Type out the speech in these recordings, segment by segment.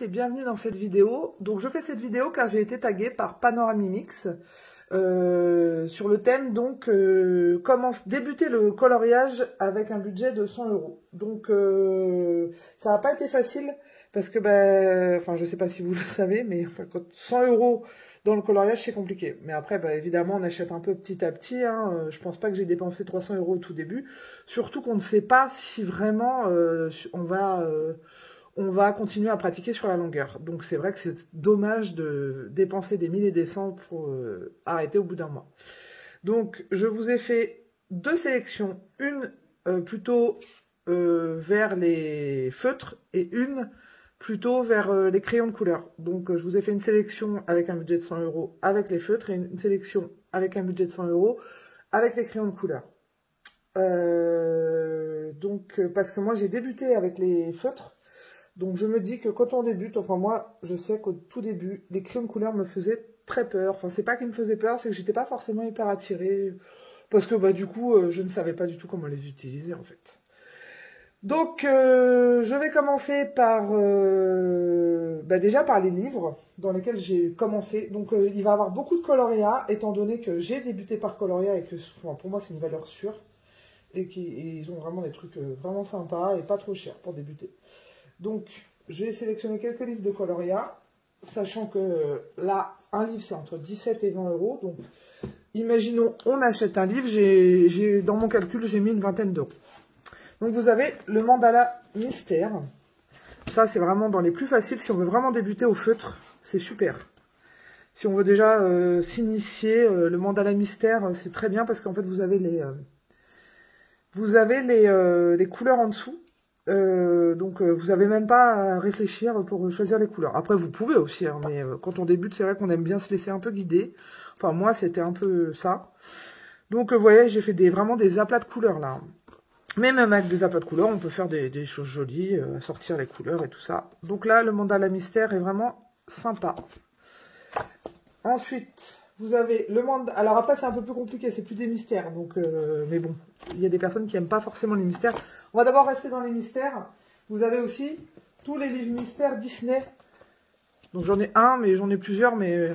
et bienvenue dans cette vidéo. Donc je fais cette vidéo car j'ai été taguée par Panoramimix sur le thème donc comment débuter le coloriage avec un budget de 100 €. Donc ça n'a pas été facile parce que enfin je sais pas si vous le savez, mais enfin, quand 100 € dans le coloriage c'est compliqué. Mais après évidemment on achète un peu petit à petit. Hein. Je pense pas que j'ai dépensé 300 € au tout début. Surtout qu'on ne sait pas si vraiment on va continuer à pratiquer sur la longueur. Donc c'est vrai que c'est dommage de dépenser des milliers et des cents pour arrêter au bout d'un mois. Donc je vous ai fait deux sélections, une plutôt vers les feutres et une plutôt vers les crayons de couleur. Donc je vous ai fait une sélection avec un budget de 100 € avec les feutres et une sélection avec un budget de 100 € avec les crayons de couleur. Parce que moi j'ai débuté avec les feutres. Donc je me dis que quand on débute, enfin moi je sais qu'au tout début, les crayons de couleur me faisaient très peur. Enfin c'est pas qu'ils me faisaient peur, c'est que j'étais pas forcément hyper attirée. Parce que du coup je ne savais pas du tout comment les utiliser en fait. Donc je vais commencer par déjà par les livres dans lesquels j'ai commencé. Donc il va y avoir beaucoup de coloria étant donné que j'ai débuté par coloria et que pour moi c'est une valeur sûre. Et qu'ils ont vraiment des trucs vraiment sympas et pas trop chers pour débuter. Donc, j'ai sélectionné quelques livres de coloria, sachant que là, un livre, c'est entre 17 et 20 €. Donc, imaginons, on achète un livre, dans mon calcul, j'ai mis une vingtaine d'euros. Donc, vous avez le mandala mystère. Ça, c'est vraiment dans les plus faciles. Si on veut vraiment débuter au feutre, c'est super. Si on veut déjà s'initier, le mandala mystère, c'est très bien parce qu'en fait, vous avez les couleurs en dessous. Donc vous n'avez même pas à réfléchir pour choisir les couleurs. Après vous pouvez aussi, hein, mais quand on débute c'est vrai qu'on aime bien se laisser un peu guider. Enfin moi c'était un peu ça. Donc vous voyez j'ai fait vraiment des aplats de couleurs là. Mais même avec des aplats de couleurs on peut faire des choses jolies, sortir les couleurs et tout ça. Donc là le mandala mystère est vraiment sympa. Ensuite vous avez le mandala. Alors après c'est un peu plus compliqué, c'est plus des mystères. Donc mais bon, il y a des personnes qui n'aiment pas forcément les mystères. On va d'abord rester dans les mystères. Vous avez aussi tous les livres mystères Disney. Donc j'en ai un, mais j'en ai plusieurs. Mais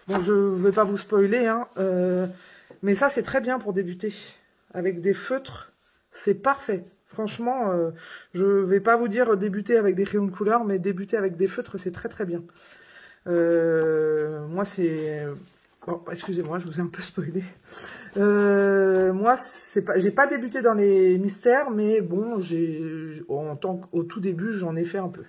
bon, je ne vais pas vous spoiler. Hein. Mais ça, c'est très bien pour débuter. Avec des feutres, c'est parfait. Franchement, je ne vais pas vous dire débuter avec des crayons de couleur, mais débuter avec des feutres, c'est très très bien. Moi, c'est... Bon, excusez-moi, je vous ai un peu spoilé. Moi, j'ai pas débuté dans les mystères, mais bon, au tout début, j'en ai fait un peu.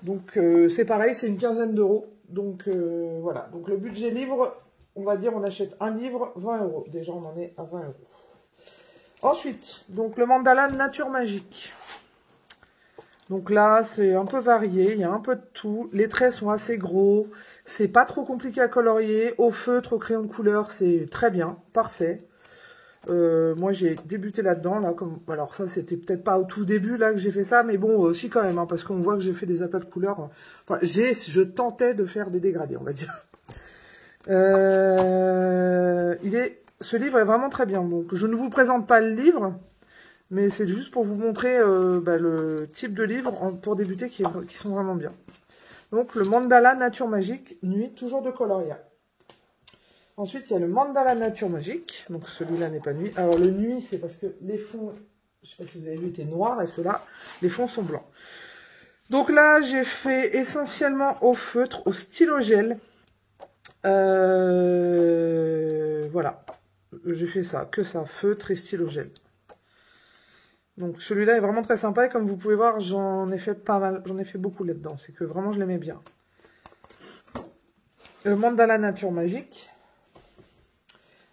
Donc, c'est pareil, c'est une quinzaine d'euros. Donc, voilà. Donc, le budget livre, on va dire, on achète un livre, 20 €. Déjà, on en est à 20 €. Ensuite, donc, le mandala nature magique. Donc là, c'est un peu varié, il y a un peu de tout. Les traits sont assez gros, c'est pas trop compliqué à colorier. Au feutre, au crayon de couleur, c'est très bien, parfait. Moi, j'ai débuté là-dedans. Alors ça, c'était peut-être pas au tout début là que j'ai fait ça, mais bon, aussi quand même, hein, parce qu'on voit que j'ai fait des aplats de couleurs. Enfin, je tentais de faire des dégradés, on va dire. Ce livre est vraiment très bien. Donc, je ne vous présente pas le livre. Mais c'est juste pour vous montrer le type de livres pour débuter qui sont vraiment bien. Donc le mandala nature magique, nuit, toujours de coloria. Ensuite, il y a le mandala nature magique. Donc celui-là n'est pas nuit. Alors le nuit, c'est parce que les fonds, je ne sais pas si vous avez vu, étaient noirs et ceux-là, les fonds sont blancs. Donc là, j'ai fait essentiellement au feutre, au stylo gel. Voilà. J'ai fait ça, que ça, feutre et stylo gel. Donc celui-là est vraiment très sympa et comme vous pouvez voir, j'en ai fait pas mal, j'en ai fait beaucoup là-dedans. C'est que vraiment je l'aimais bien. Le mandala nature magique.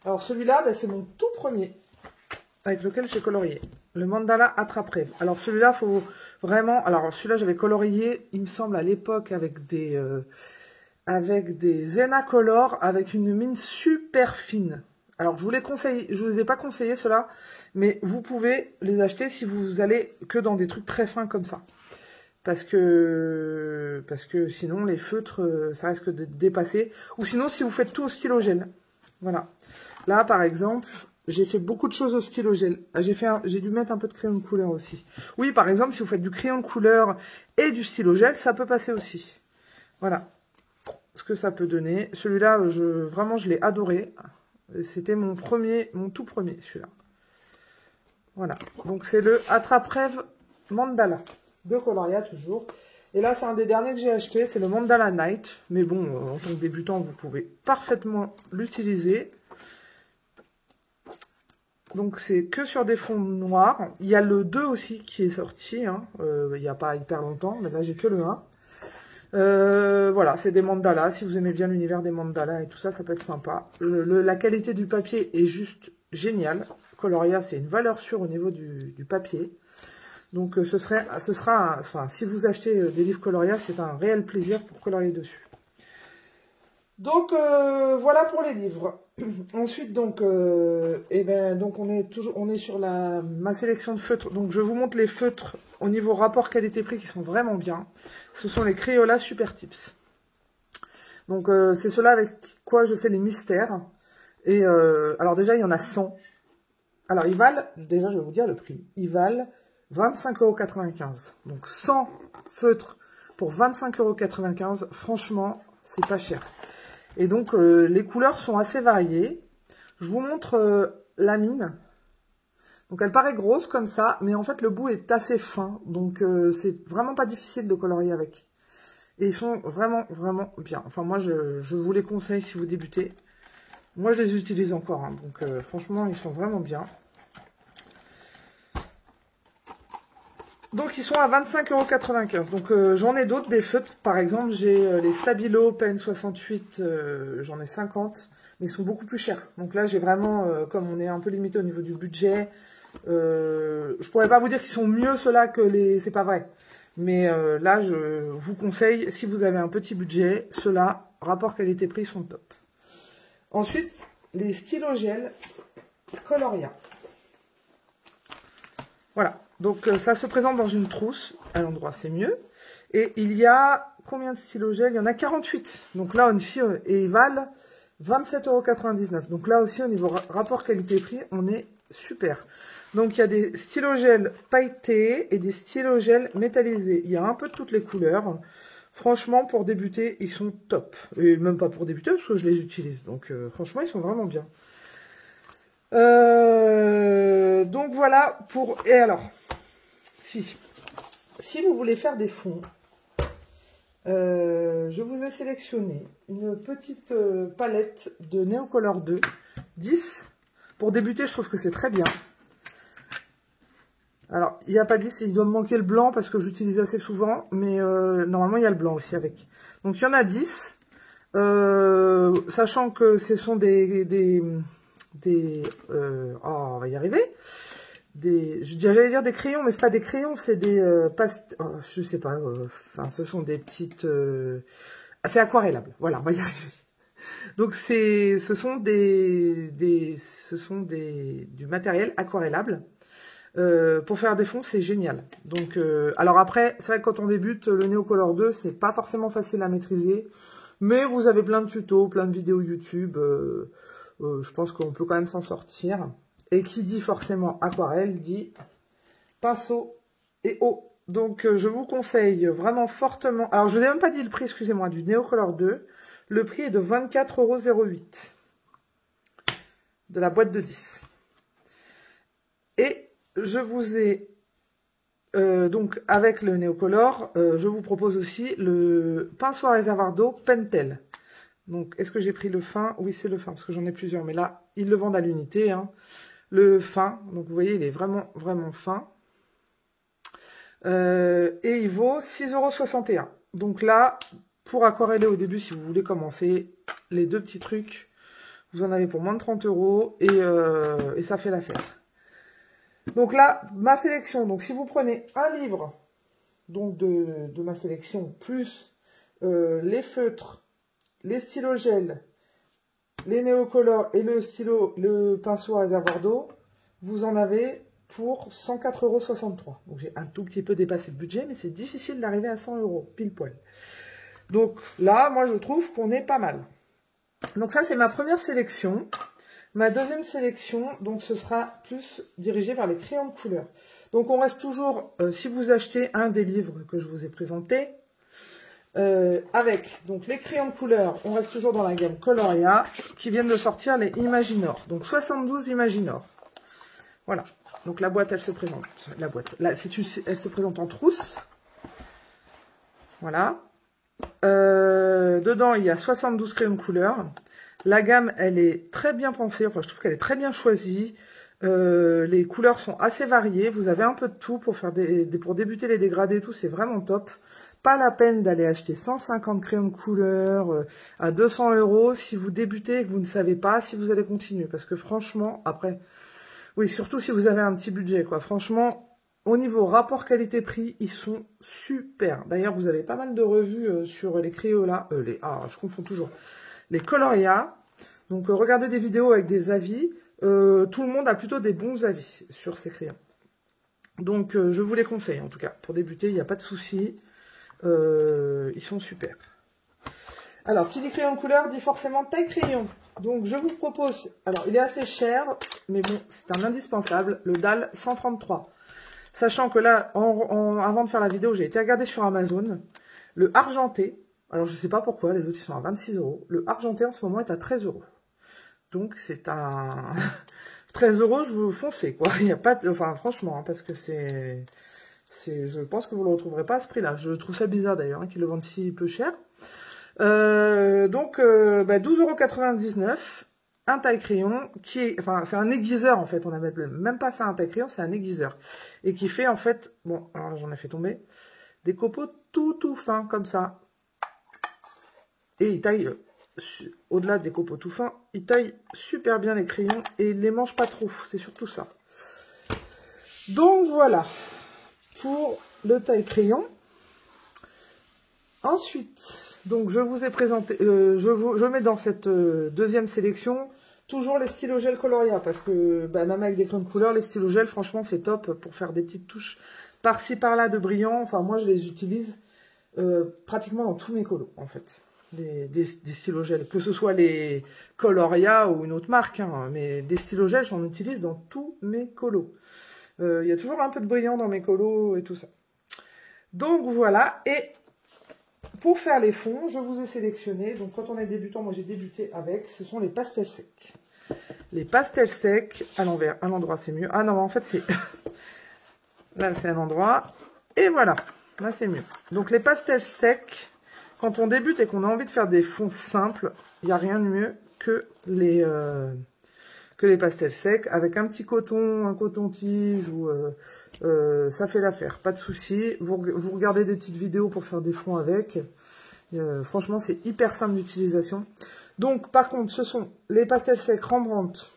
Alors celui-là, c'est mon tout premier avec lequel j'ai colorié. Le mandala attrape-rêve. Alors celui-là, faut vraiment... Alors celui-là, j'avais colorié, il me semble, à l'époque avec des Zenacolor avec une mine super fine. Alors je vous les ai pas conseillé ceux-là, mais vous pouvez les acheter si vous allez que dans des trucs très fins comme ça. Parce que sinon les feutres, ça risque de dépasser. Ou sinon si vous faites tout au stylo gel. Voilà. Là par exemple, j'ai fait beaucoup de choses au stylo gel. J'ai dû mettre un peu de crayon de couleur aussi. Oui, par exemple, si vous faites du crayon de couleur et du stylo gel, ça peut passer aussi. Voilà ce que ça peut donner. Celui-là, vraiment, je l'ai adoré. C'était mon tout premier, celui-là. Voilà. Donc, c'est le Attrape-Rêve Mandala de Coloria, toujours. Et là, c'est un des derniers que j'ai acheté. C'est le Mandala Night. Mais bon, en tant que débutant, vous pouvez parfaitement l'utiliser. Donc, c'est que sur des fonds noirs. Il y a le 2 aussi qui est sorti. Hein. Il n'y a pas hyper longtemps. Mais là, j'ai que le 1. Voilà, c'est des mandalas. Si vous aimez bien l'univers des mandalas et tout ça, ça peut être sympa. La qualité du papier est juste géniale. Coloria, c'est une valeur sûre au niveau du papier. Donc, enfin, si vous achetez des livres Coloria, c'est un réel plaisir pour colorier dessus. Donc, voilà pour les livres. Ensuite, donc, donc on est sur ma sélection de feutres. Donc, je vous montre les feutres au niveau rapport qualité-prix qui sont vraiment bien. Ce sont les Crayola Super Tips. Donc, c'est ceux-là avec quoi je fais les mystères. Et, alors déjà, il y en a 100. Alors, ils valent, déjà, je vais vous dire le prix. Ils valent 25,95 €. Donc, 100 feutres pour 25,95 €. Franchement, c'est pas cher. Et donc, les couleurs sont assez variées. Je vous montre la mine. Donc, elle paraît grosse comme ça, mais en fait, le bout est assez fin. Donc, c'est vraiment pas difficile de colorier avec. Et ils sont vraiment, vraiment bien. Enfin, moi, je vous les conseille si vous débutez. Moi, je les utilise encore. Hein. Donc, franchement, ils sont vraiment bien. Donc, ils sont à 25,95 €. Donc, j'en ai d'autres, des feutres. Par exemple, j'ai les Stabilo Pen 68. J'en ai 50. Mais ils sont beaucoup plus chers. Donc là, j'ai vraiment, comme on est un peu limité au niveau du budget, je pourrais pas vous dire qu'ils sont mieux ceux-là que les... C'est pas vrai. Mais là, je vous conseille, si vous avez un petit budget, ceux-là, rapport qualité-prix, sont top. Ensuite, les stylos gel Coloria. Voilà. Donc, ça se présente dans une trousse. À l'endroit, c'est mieux. Et il y a combien de stylos gel? Il y en a 48. Donc là, aussi, et ils valent 27,99 €. Donc là aussi, au niveau rapport qualité-prix, on est super. Donc, il y a des stylos gel pailletés et des stylos gel métallisés. Il y a un peu de toutes les couleurs. Franchement, pour débuter, ils sont top. Et même pas pour débuter, parce que je les utilise. Donc, franchement, ils sont vraiment bien. Donc, voilà pour... Et alors, si vous voulez faire des fonds, je vous ai sélectionné une petite palette de Neocolor 2, 10. Pour débuter, je trouve que c'est très bien. Alors, il n'y a pas 10, il doit me manquer le blanc parce que j'utilise assez souvent, mais normalement, il y a le blanc aussi avec. Donc, il y en a 10, sachant que ce sont oh, on va y arriver. J'allais dire des crayons, mais c'est pas des crayons, c'est des je sais pas, enfin, ce sont des petites... c'est aquarellable, voilà, on va y arriver. Donc, ce sont du matériel aquarellable. Pour faire des fonds, c'est génial. Donc, alors après, c'est vrai que quand on débute, le Neocolor 2, c'est pas forcément facile à maîtriser. Mais vous avez plein de tutos, plein de vidéos YouTube. Je pense qu'on peut quand même s'en sortir. Et qui dit forcément aquarelle, dit pinceau et eau. Donc, je vous conseille vraiment fortement... Alors, je vous ai même pas dit le prix, excusez-moi, du Neocolor 2. Le prix est de 24,08 € de la boîte de 10. Et je vous ai... donc, avec le Neocolor, je vous propose aussi le pinceau à réservoir d'eau Pentel. Donc, est-ce que j'ai pris le fin? Oui, c'est le fin, parce que j'en ai plusieurs. Mais là, ils le vendent à l'unité, hein. Le fin, donc vous voyez, il est vraiment, vraiment fin. Et il vaut 6,61 €. Donc là, pour aquareller au début, si vous voulez commencer, les deux petits trucs, vous en avez pour moins de 30 € et ça fait l'affaire. Donc là, ma sélection, donc si vous prenez un livre donc de ma sélection, plus les feutres, les stylos gel, les Neocolor et le pinceau à réservoir d'eau, vous en avez pour 104,63 €. Donc j'ai un tout petit peu dépassé le budget, mais c'est difficile d'arriver à 100 €, pile poil. Donc là, moi je trouve qu'on est pas mal. Donc ça, c'est ma première sélection. Ma deuxième sélection, donc ce sera plus dirigé vers les crayons de couleur. Donc on reste toujours, si vous achetez un des livres que je vous ai présenté, avec donc les crayons de couleur, on reste toujours dans la gamme Coloria, qui viennent de sortir les Imaginor. Donc 72 Imaginor. Voilà. Donc la boîte, elle se présente. La boîte, là, elle se présente en trousse. Voilà. Dedans, il y a 72 crayons de couleur. La gamme, elle est très bien pensée. Enfin, je trouve qu'elle est très bien choisie. Les couleurs sont assez variées. Vous avez un peu de tout pour faire pour débuter les dégradés et tout. C'est vraiment top. Pas la peine d'aller acheter 150 crayons de couleur à 200 € si vous débutez et que vous ne savez pas si vous allez continuer. Parce que franchement, après, oui, surtout si vous avez un petit budget, quoi. Franchement, au niveau rapport qualité-prix, ils sont super. D'ailleurs, vous avez pas mal de revues sur les Crayola, je confonds toujours, les Coloria. Donc, regardez des vidéos avec des avis. Tout le monde a plutôt des bons avis sur ces crayons. Donc, je vous les conseille, en tout cas. Pour débuter, il n'y a pas de souci. Ils sont super. Alors, qui dit crayon de couleur dit forcément taille crayon. Donc, je vous propose... Alors, il est assez cher, mais bon, c'est un indispensable. Le DAL 133. Sachant que là, avant de faire la vidéo, j'ai été regarder sur Amazon. Le argenté, alors je ne sais pas pourquoi, les autres ils sont à 26 €. Le argenté en ce moment est à 13 €. Donc, c'est un... 13 €, je vous foncez, quoi. Il n'y a pas de... Enfin, franchement, hein, parce que c'est... Je pense que vous ne le retrouverez pas à ce prix-là. Je trouve ça bizarre d'ailleurs, hein, qu'ils le vendent si peu cher. Donc, 12,99 €, un taille-crayon, qui est, enfin, c'est un aiguiseur en fait, on a même pas ça un taille-crayon, c'est un aiguiseur. Et qui fait en fait, bon, alors j'en ai fait tomber, des copeaux tout fins, comme ça. Et il taille, au-delà des copeaux tout fins, il taille super bien les crayons et il les mange pas trop, c'est surtout ça. Donc voilà, pour le taille-crayon. Ensuite, donc je vous ai présenté, je mets dans cette deuxième sélection toujours les stylos gel Coloria parce que même avec des crayons de couleur, les stylos gel, franchement, c'est top pour faire des petites touches par-ci par-là de brillant. Enfin, moi, je les utilise pratiquement dans tous mes colos, en fait, des stylos gel, que ce soit les Coloria ou une autre marque, hein, mais des stylos gel, j'en utilise dans tous mes colos. Il y a toujours un peu de brillant dans mes colos et tout ça. Donc voilà, et pour faire les fonds, je vous ai sélectionné, donc quand on est débutant, moi j'ai débuté avec, ce sont les pastels secs. Les pastels secs, à l'envers, à l'endroit c'est mieux. Ah non, en fait c'est... Là c'est à l'endroit, et voilà, là c'est mieux. Donc les pastels secs, quand on débute et qu'on a envie de faire des fonds simples, il n'y a rien de mieux que les pastels secs, avec un petit coton, un coton-tige, ou ça fait l'affaire, pas de souci. Vous regardez des petites vidéos pour faire des fonds avec. Franchement, c'est hyper simple d'utilisation. Donc, par contre, ce sont les pastels secs Rembrandt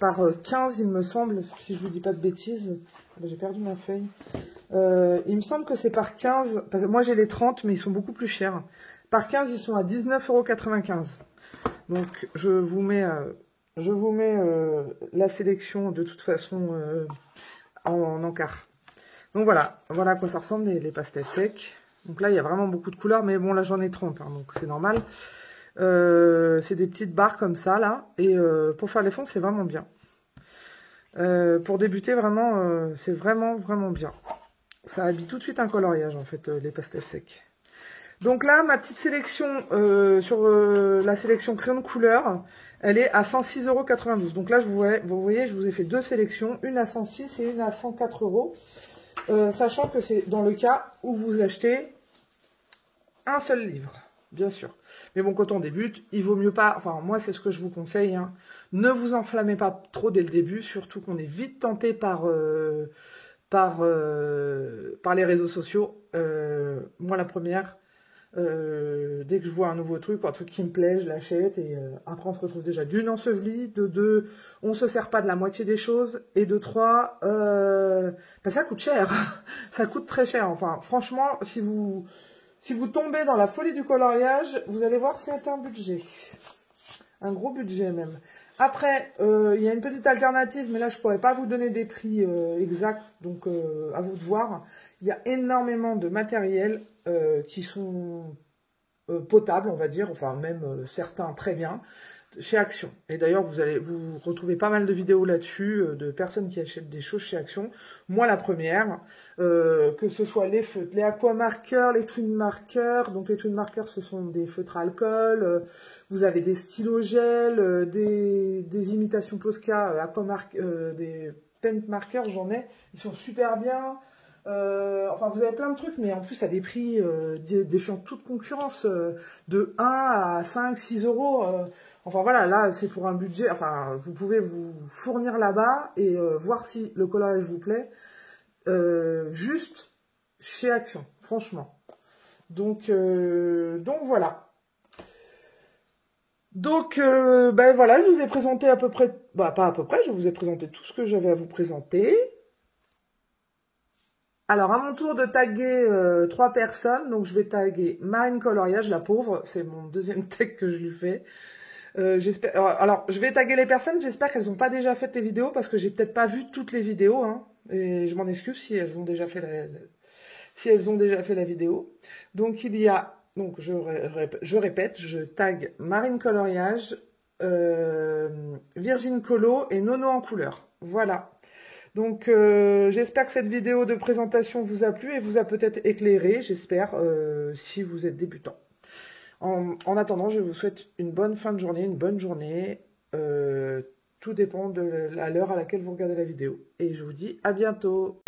par 15, il me semble, si je vous dis pas de bêtises. J'ai perdu ma feuille. Il me semble que c'est par 15, parce que moi j'ai les 30, mais ils sont beaucoup plus chers. Par 15, ils sont à 19,95 €. Donc, je vous mets la sélection de toute façon en encart. Donc voilà à quoi ça ressemble les pastels secs. Donc là, il y a vraiment beaucoup de couleurs, mais bon, là j'en ai 30, hein, donc c'est normal. C'est des petites barres comme ça, là, et pour faire les fonds, c'est vraiment bien. Pour débuter, vraiment, c'est vraiment bien. Ça habille tout de suite un coloriage, en fait, les pastels secs. Donc là, ma petite sélection sur la sélection crayon de couleur, elle est à 106,92 €. Donc là, vous voyez, je vous ai fait deux sélections, une à 106 et une à 104 €. Sachant que c'est dans le cas où vous achetez un seul livre, bien sûr. Mais bon, quand on débute, il vaut mieux pas... Enfin, moi, c'est ce que je vous conseille. Hein. Ne vous enflammez pas trop dès le début, surtout qu'on est vite tenté par les réseaux sociaux. Moi, la première... dès que je vois un nouveau truc, un truc qui me plaît, je l'achète et après on se retrouve déjà d'une enseveli, de deux, on se sert pas de la moitié des choses et de trois, ça coûte cher, ça coûte très cher. Enfin, franchement, si vous tombez dans la folie du coloriage, vous allez voir, c'est un budget, un gros budget même. Après, il y a une petite alternative, mais là je pourrais pas vous donner des prix exacts, donc à vous de voir. Il y a énormément de matériel qui sont potables, on va dire, enfin même certains très bien. chez Action. Et d'ailleurs, vous allez vous retrouver pas mal de vidéos là-dessus, de personnes qui achètent des choses chez Action. Moi, la première, que ce soit les feutres, les aquamarqueurs, les twin markers. Donc, les twin markers, ce sont des feutres à alcool. Vous avez des stylos gel, des imitations Posca, des paint markers, j'en ai. Ils sont super bien. Enfin, vous avez plein de trucs, mais en plus à des prix défiant toute concurrence, de 1 à 5, 6 euros. Enfin voilà, là c'est pour un budget. Enfin, vous pouvez vous fournir là-bas et voir si le coloriage vous plaît, juste chez Action, franchement. Donc voilà. Donc ben voilà, je vous ai présenté à peu près, bah pas à peu près, je vous ai présenté tout ce que j'avais à vous présenter. Alors, à mon tour de taguer 3 personnes, donc je vais taguer Marine Coloriage, la pauvre, c'est mon deuxième tag que je lui fais. J'espère. Alors, je vais taguer les personnes, j'espère qu'elles n'ont pas déjà fait les vidéos, parce que j'ai peut-être pas vu toutes les vidéos, hein, et je m'en excuse si elles ont déjà fait la vidéo. Donc, il y a, donc je répète, je tag Marine Coloriage, Virgin Colo et Nono en couleur. Voilà. Donc, j'espère que cette vidéo de présentation vous a plu et vous a peut-être éclairé, j'espère, si vous êtes débutant. En attendant, je vous souhaite une bonne fin de journée, une bonne journée. Tout dépend de l'heure à laquelle vous regardez la vidéo. Et je vous dis à bientôt.